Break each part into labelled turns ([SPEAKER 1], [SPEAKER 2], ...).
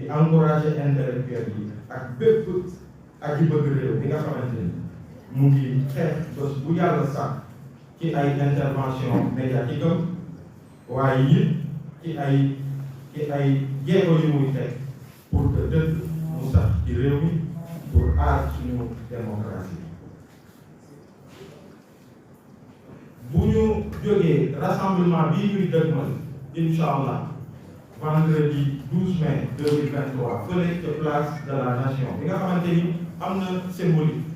[SPEAKER 1] di encourager intellectuel yi ak bépp aji bëgg réew bi nga xamante ni mu ngi xeex bés bu yàlla sax ci ay intervention médiatique am waaye it ci ay jéego yu muy teg pour que dëgg mu sax ci réew mi pour aar suñu démocratie. bu ñu jógee rassemblement bii ñuy dëgmal incha allah vendredi 12 mai 2023 fële ca place de la nation bi nga xamante ni am na symbolique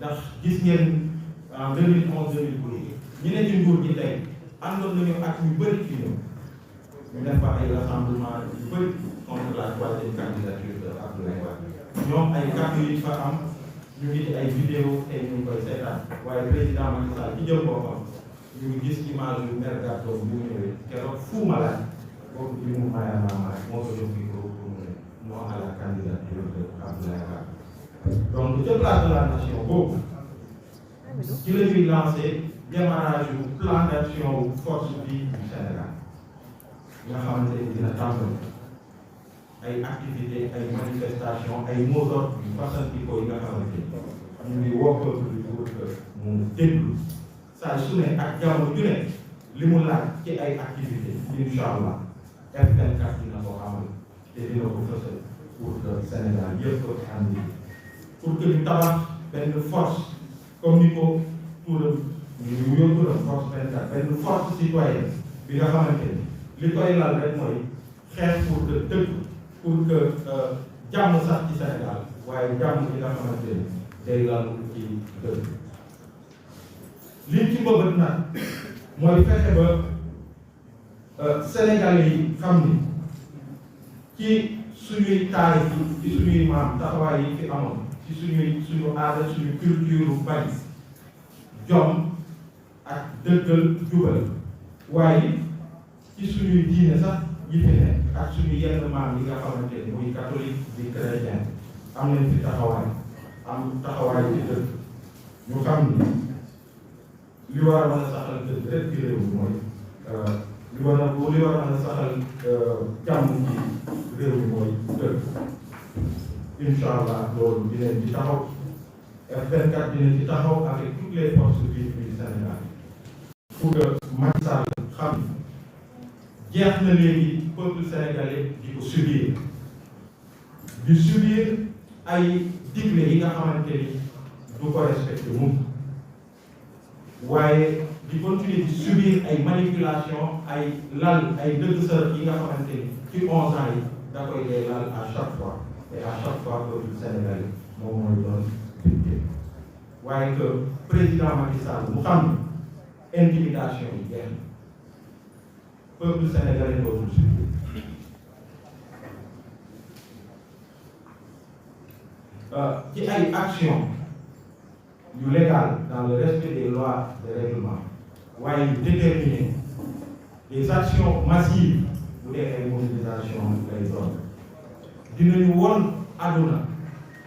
[SPEAKER 1] ndax gis ngeen en 2011 2012 ñu ne ci nguur gi tey àndoon nañu ak ñu bëri ci ñoom ñu def fa ay rassemblement yu bëri contre la troisième candidature de Abdoulaye Wade ñoom ay kàddu yi fa am ñu ngi ci ay vidéo tey ñu ngi koy seetaan waaye président Macky Sall ci jëm boppam ñu ngi gis image yu mer gàttoom bu mu ñëwee keroog Fou Malade boobu li mu mayaam moo ko jox micro pour mu ne non à la candidature de Abdoulaye Wade donc ca place de la nation boobu ci la ñuy lancé démarrage yu plan d'action wu force vive du Sénégal nga xamante ni dina tàmbali ay activités ay manifestations ay mots d'ordre yu fasantikoo yi nga xamante ni ñu ngi woo peuple bi pour que mu déglu saa su ne ak jamono ju ne li mu laaj ci ay activités incha allah F24 dina ko amal te dina ko fësal pour que Sénégal yëpp andi pour que ñu tabax benn force comme ni ko turam ñu wuyoo turam force 24 benn force citoyenne bi nga xamante ni li koy lal rek mooy xeex pour que dëgg pour que jàmm sax ci Sénégal waaye jàmm bi nga xamante ni day lal ci dëgg liñ ci bëgg nag mooy fexe ba Sénégalais yi xam ni ci suñuy taarix yi ci suñuy maam taxawaay yi fi amoon ci suñu aada suñu culture bañ jom ak dëggal jubal waaye ci suñuy diine sax yi fi ne ak suñu yenn maam yi nga xamante ni muy catholique di chrétien am nañ fi taxawaay am taxawaay ci dëgg ñu xam ni li war a mën a saxal dëgg rek ci réew mi mooy li war a mën a saxal jàmm ci réew mi mooy dëgg incha allah loolu dinañ ci taxaw F24 dinañ ci taxaw avec toutes les forces vives du Sénégal pour que Macky Sall xam jeex na léegi peuple sénégalais di ko subir ay digle yi nga xamante ni du ko respecté mukk waaye di continuer di subir ay manipulation ay lal ay dëgg sërëx yi nga xamante ni ci 11 ans yi da koy dee lal à chaque fois et à chaque fois peuple sénégalais moom mooy doon victime waaye que président Macky Sall mu xam ne intimidation yi jeex na peuple sénégalais dootul subir ci ay action yu légal dans le respect des lois et règlements waaye yu déterminé des actions massives bu dee ay mobilisation lay doon dinañu woon àdduna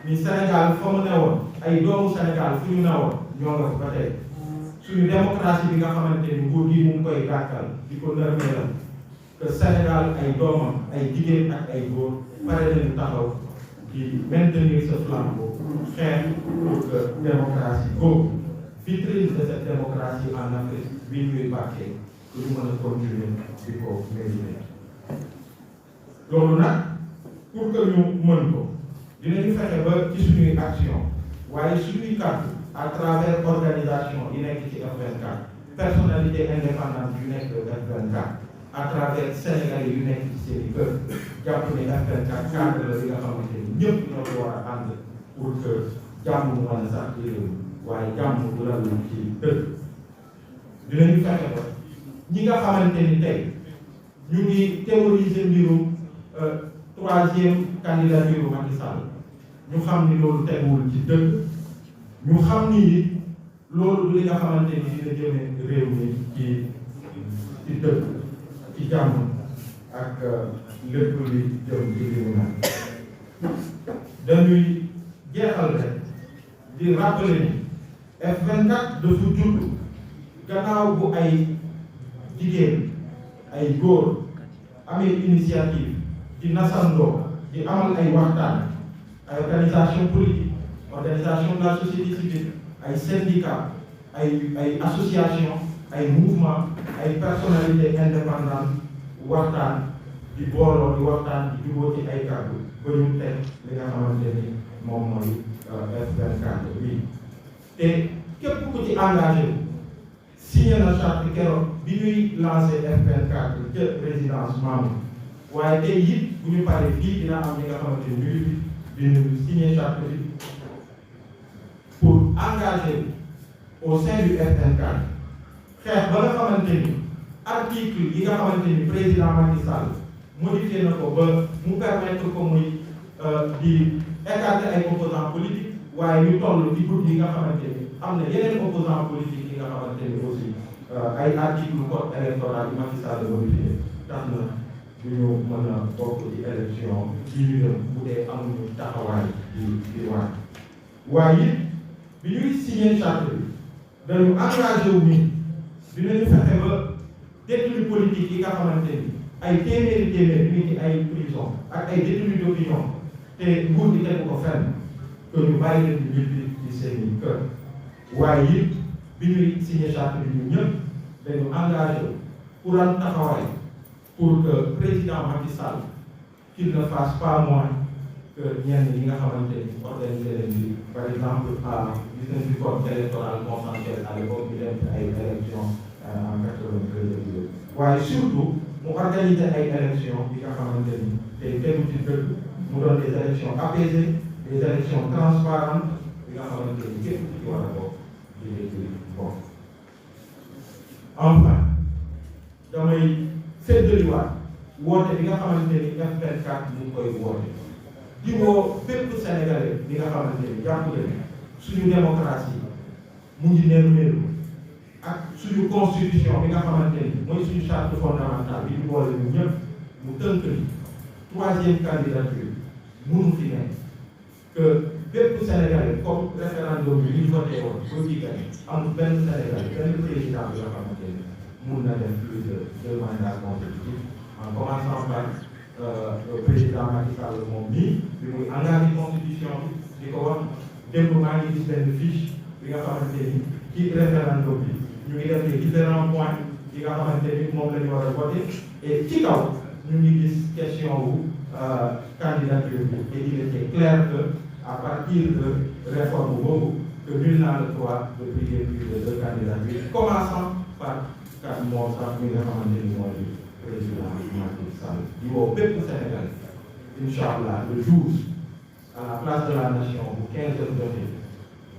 [SPEAKER 1] ni Sénégal fa mu newoon ay doomu Sénégal fu ñu newoon ñoo nga ba tey suñu démocratie bi nga xamante ni nguur gi mu ngi koy gàkkal di ko nërmeelal que Sénégal ay doomam ay jigéen ak ay góor pare nañu taxaw di maintenir ce flambeau xeex pour que démocratie boobu vitrine de cette démocratie en Afrique bi ñuy bàkkee que ñu mën a continuer di ko mériter loolu nag pour que ñu mën ko dinañu fexe ba ci suñuy action waaye suñuy kàddu à travers organisation yi nekk ci F24 personnalité indépendante yu nekk F24 à travers Sénégalais yu nekk ci seen i kër jàpp ne F24 cadre la bi nga xamante ni ñëpp ñoo ko war a ànd pour que jàmm mu mën a sax ci réew waaye jàmm bu lalu ci dëkk dinañu fexe ba ñi nga xamante ni tey ñu ngi théoriser mbirum troisième candidature Macky Sall ñu xam ni loolu teguwul ci dëkk ñu xam ni loolu li nga xamante ni dina jëme réew mi ci dëkk ci jàmm ak lépp li jëm ci réew mi dañuy jeexal rek di rappeler ni F24 dafa judd gannaaw bu ay jigéen ay góor amee initiative di nasandoo di amal ay waxtaan ay organisation politique organisation de la société civile ay syndicats ay association ay mouvement ay personnalités indépendantes waxtaan di booloo di waxtaan di jubóo ci ay kàddu ba ñu teg li nga xamante ni moom mooy F24 bi te képp ku ci engagé signé na charte keroog bi ñuy lancé F24 ca résidence Mamou waaye tey it bu ñu paree fii dina am ñi nga xamante ni ñu dina signé charte bi pour engager au sein du F24 xeex ba nga xamante ni article yi nga xamante ni président Macky Sall modifié na ko ba mu permettre ko muy di écarter ay opposants politiques waaye ñu toll ci guddi yi nga xamante ni am na yeneen opposants politiques yi nga xamante ni aussi ay article code électoral yi Macky Sall modifié tax na du ñu mën a bokk ci élection yi ñu dem bu dee amuñu taxawaay di waat waaye bi ñuy signé charte bi dañu engagé wu ni dinañu fexe ba détenu politique yi nga xamante ni ay téeméeri ñu ngi ci ay prison ak ay détenus d'opinion te nguur gi tegu ko fenn que ñu bàyyi leen di ñibbi ci seen i kër waaye it bi ñuy signé charte bi ñun ñëpp dañu engagé pour am taxawaay pour que président Macky Sall qu'il ne fasse pas moins que ñenn yi nga xamante ni organisé leen bi par exemple gis nañ fi code électoral consensuel à l'époque ñu dem ay élections en 93 waaye surtout mu organiser ay élections yi nga xamante ni day tegu ci dëgg mu doon des élections apaisées des élections transparentes yi nga xamante ni képp ci war a bokk di ci bokk. Enfin damay féddaliwaat woote bi nga xamante ni F24 mu ngi koy woote di woo bépp Sénégalais bi nga xamante ni jàpp leen suñu démocratie mu ngi néew ak suñu constitution bi nga xamante ni mooy suñu charte fondamentale bi ñu boole ñu ñëpp mu tënk ni troisième candidature mënu fi nekk que bépp Sénégalais comme référendum bi ñu voté woon ba ci gañ amul benn Sénégalais benn président bi nga xamante ni mun na def plus de 2 mandats consécutifs en commençant par président Macky Sall moom nii bi muy engagé constitution bi di ko wax démb maa ngi gis benn fiche bi nga xamante ni ci référendum bi ñu ngi def les différents points yi nga xamante ni moom la ñu war a voté et ci kaw ñu ngi gis question wu candidature bi et il était clair que à partir de réforme boobu que nul n'a le droit de briguer plus de 2 candidatures commençant par kat moo sax mi nga xamante ni mooy président Macky Sall di woo bépp Sénégal incha allah le 12 à la place de la nation bu 15 heures jotee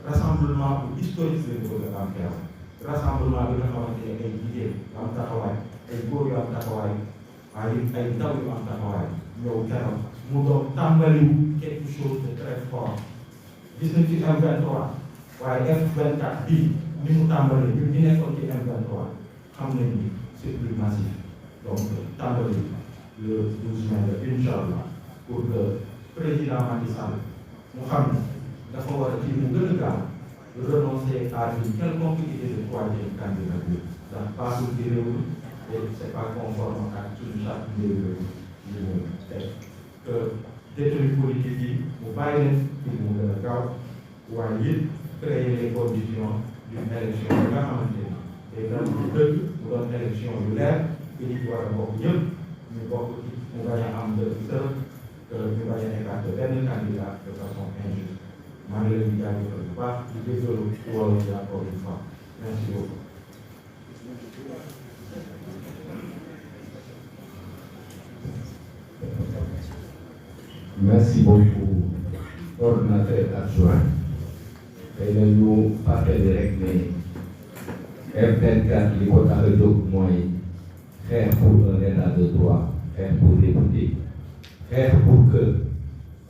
[SPEAKER 1] rassemblement bu historique lañu bëgg a am keroog rassemblement bi nga xamante ne ay jigéen yu am taxawaay ay góor yu am taxawaay waaye ay ndaw yu am taxawaay ñëw keroog mu doon tàmbaliwu quelque chose de très fort gis nañ ci M23 waaye F24 bii ni mu tàmbalee ñun ñi nekkoon ci M23 xam nañ ni c'est plus massif donc tàmbali le 12 mai la incha allah pour que président Macky Sall mu xam ne dafa war a ci mu gën a gaaw renoncer à une quelconque idée de troisième candidature ndax baaxul ci réew mi et c'est pas conforme ak suñu charte de réew mi ñu teg que détenu politique yi mu bàyyi leen ci mu gën a gaaw waaye it créer les conditions d'une élection bi nga xamante ni day doon lu dëgg mu doon élection yu leer que nit war a bokk ñëpp ñu bokk ci mu bañ a am de sërëf ñu bañ a écarter benn candidat de façon injuste maa ngi leen di jaajëfal bu baax di déglu wolof yi encore une fois merci beaucoup.
[SPEAKER 2] Merci beaucoup coordinateur adjoint tey la ñu fàttali rek ne F24 li ko tax a jóg mooy xeex pour un état de droit xeex pour république xeex pour que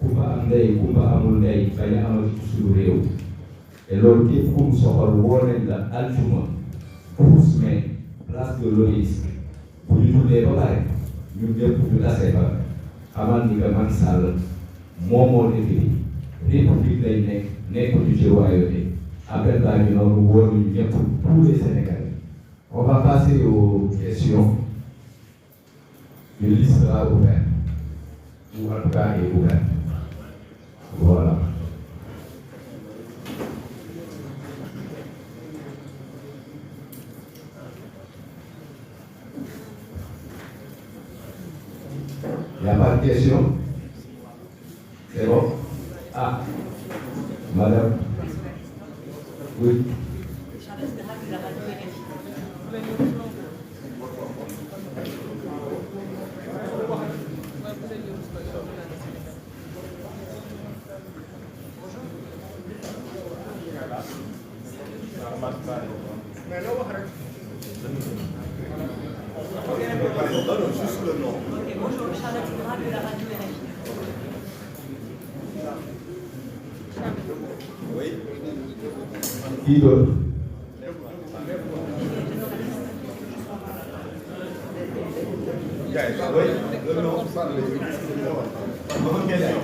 [SPEAKER 2] kumba am ndey kumba amul ndey bañ a amal ci suñu réew te loolu képp ku mu soxal woo nañ la aljuma 12 mai place de l'Obélisque bu ñu jullee ba pare ñun ñëpp ñu tase fa xamal ni que Macky Sall moo nekk ni république lay nekk nekkul ci royauté après ça ñu noonu wóor ñu ñëpp tous les Sénégalais. On va passer aux questions. Une liste sera ouverte. ou en tout cas est ouverte. Voilà. Il n'y a pas de question? C'est bon? Ah, madame. Oui.
[SPEAKER 3] Juste le nom.
[SPEAKER 4] Ok, bonjour, Charlotte Gras de la radio RFI.
[SPEAKER 3] Oui.
[SPEAKER 2] Qui d'autre?
[SPEAKER 3] Oui, le nom. Bonne question.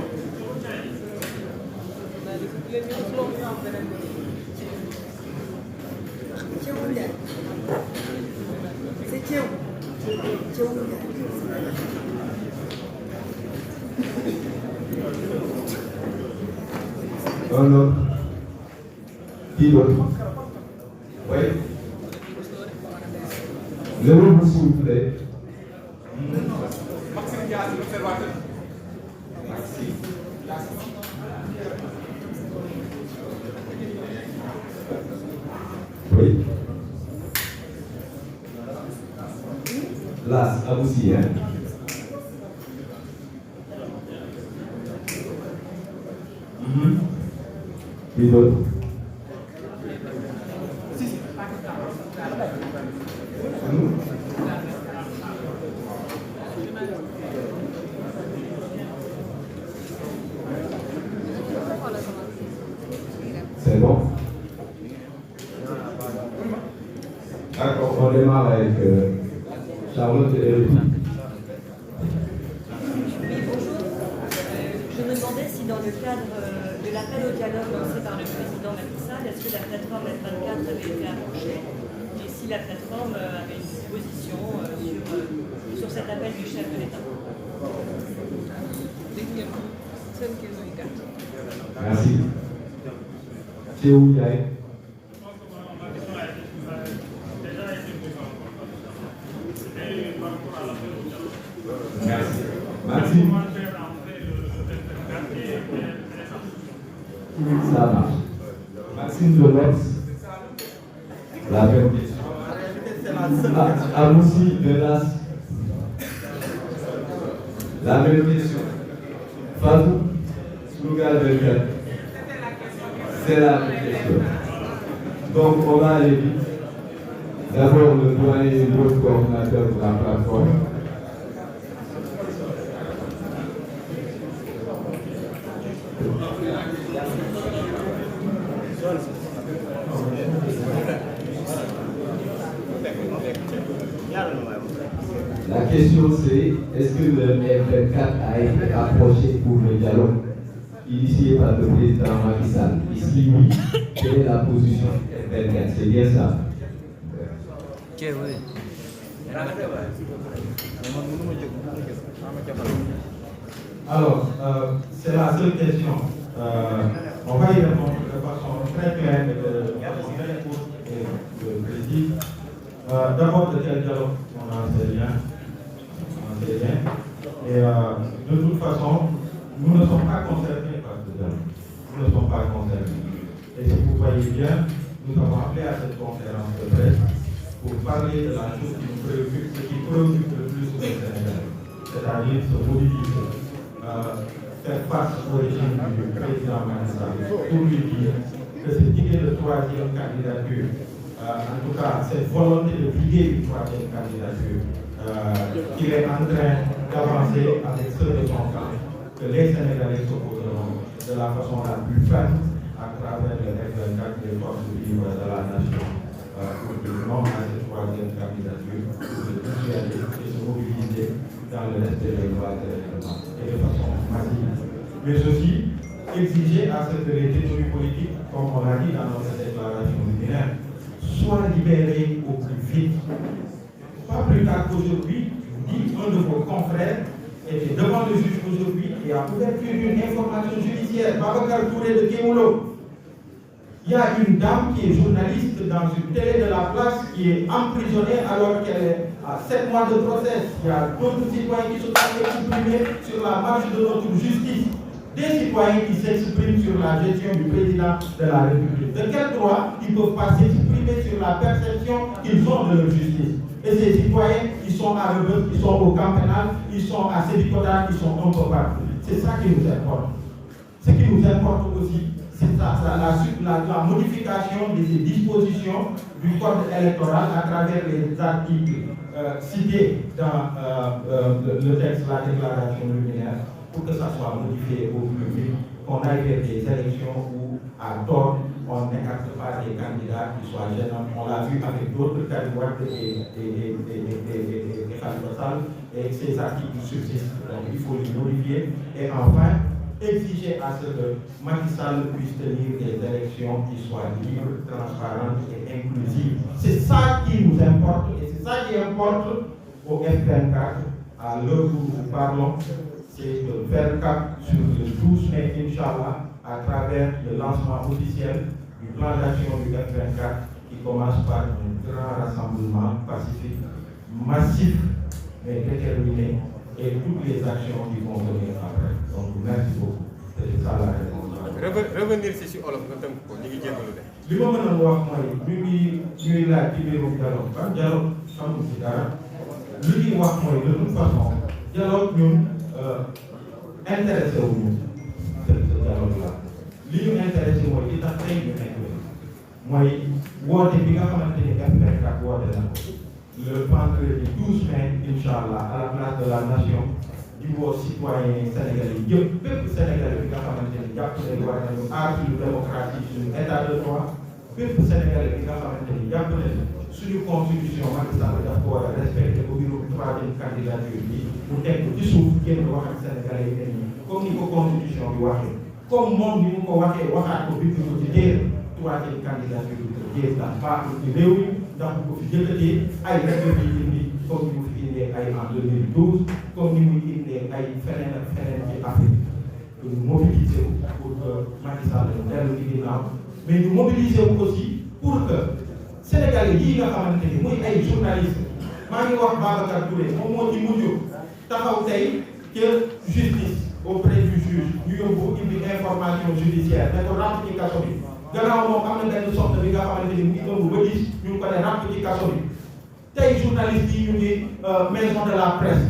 [SPEAKER 2] Un autre. Qui d'autre? Oui. Levez-vous s'il vous plaît. Oui. Là, à vous aussi, hein. Qui d'autre? C'est bon? D'accord, on démarre avec Charlotte et Rudy.
[SPEAKER 4] Oui, bonjour. Je me demandais si dans le cadre de l'appel au dialogue lancé par le président Macky Sall, est-ce que la plateforme F24 avait été approchée et si la plateforme avait une position sur cet appel du chef de l'État.
[SPEAKER 2] Merci. C'est où il y a? Merci. Merci. Ça marche. Maxime Delox. La même question. Amoussi Delas. La même question. Fatou. Sougal Belkat. C'est la même question. Donc on va aller vite. D'abord le doyen et l'autre coordinateur de la plateforme. La question c'est, est-ce que le F24 a été approché pour le dialogue initié par le président Macky Sall? Ici, oui, quelle est la position du F24? C'est bien ça?
[SPEAKER 1] Alors, c'est la seule question. On va y répondre de façon très claire et de façon très courte et précise. D'abord, de quel dialogue on n'en sait rien. Et de toute façon, nous ne sommes pas concernés par ce dialogue. Nous ne sommes pas concernés. Et si vous voyez bien, nous avons appelé à cette conférence de presse pour parler de la chose qui nous préoccupe, ce qui préoccupe le plus les Sénégalais, c'est-à-dire se mobiliser, faire face au régime du président Macky Sall pour lui dire que cette idée de troisième candidature, en tout cas cette volonté de briguer une troisième candidature, qu'il est en train d'avancer avec ceux de son camp, que les Sénégalais s'opposeront de la façon la plus ferme à travers le F24 des forces libres de la nation pour dire non à cette troisième candidature, pour se dissuader et se mobiliser dans le respect des lois et des règlements et de façon massive. Mais aussi exiger à ce que les détenus politiques, comme on l'a dit dans notre déclaration liminaire, soient libérés au plus vite. Pas plus tard qu'aujourd'hui, dit un de vos confrères était devant le juge aujourd'hui et a ouverture d'une information judiciaire. Babacar Touré de Kéoulo. Il y a une dame qui est journaliste dans une télé de la place qui est emprisonnée alors qu'elle est à 7 mois de procès. Il y a d'autres citoyens qui se sont exprimés sur la marche de notre justice. Des citoyens qui s'expriment sur la gestion du président de la République. De quel droit ils ne peuvent pas s'exprimer sur la perception qu'ils ont de leur justice? Et ces citoyens, ils sont à Rebeuss, ils sont au camp pénal, ils sont à Sébikotane, ils sont un peu partout. C'est ça qui nous importe. Ce qui nous importe aussi, c'est la modification des dispositions du code électoral à travers les articles cités dans le texte, la déclaration liminaire, pour que ça soit modifié au plus vite, qu'on aille vers des élections où, à tort, on n'écarte pas des candidats qui soient gênants. On l'a vu avec d'autres candidats et Khalifa Sall, et ces articles subsistent. Donc il faut les modifier. Et enfin, exiger à ce que Macky Sall puisse tenir des élections qui soient libres, transparentes et inclusives. C'est ça qui nous importe et c'est ça qui importe au F24 à l'heure où nous parlons. C'est de faire cap sur le 12 mai, Inch'Allah, à travers le lancement officiel du plan d'action du F24 qui commence par un grand rassemblement pacifique, massif, mais déterminé, et toutes les actions qui vont venir après. Donc, merci beaucoup. C'est ça la réponse.
[SPEAKER 5] Revenir si olof nga tënk ko ñu ngi jégalu de.
[SPEAKER 1] li ma mën a wax mooy ñuy laaj ci mbirum dialogue ban dialogue xamul ci dara li ñuy wax mooy de toute façon dialogue ñun intéressé wu ñu ce dialogue là li ñu intéressé mooy li tax tey ñu nekk mooy woote bi nga xamante ni F24 woote na ko le vendredi 12 mai Inch'Allah à la place de la nation di woo citoyen sénégalais yëpp bépp sénégalais bi nga xamante ni jàpp nañu war nañu aar suñu démocratie suñu état de droit bépp sénégalais bi nga xamante ni jàpp nañu suñu constitution Macky Sall daf ko war a respecté ko biiru troisième candidature bi mu teg ko ci suuf génn wax ak sénégalais yi ne comme ni ko constitution bi waxee comme moom ni mu ko waxee waxaat ko bind ko ci téere troisième candidature bi ko jéem ndax baaxul ci réew mi ndax bu ko fi jëkatee ay règle yi indi comme ni mu fi indee ay en 2012 comme ni muy indee ay feneen ak feneen ci Afrique ñu mobiliser wu pour que Macky Sall dellu ci ginnaaw mais ñu mobiliser wu aussi pour que Sénégalais yii nga xamante ni muy ay journalistes maa ngi wax Babacar Touré moom moo ci mujj taxaw tey que justice auprès du juge ñu yóbbu indi information judiciaire ne ko ràpp ci kaso bi gannaaw moom am na benn soxna bi nga xamante ni mu ngi ëmb ba gis ñu ngi ko ne ràpp ci kaso bi tey journalistes yi ñu ngi maison de la presse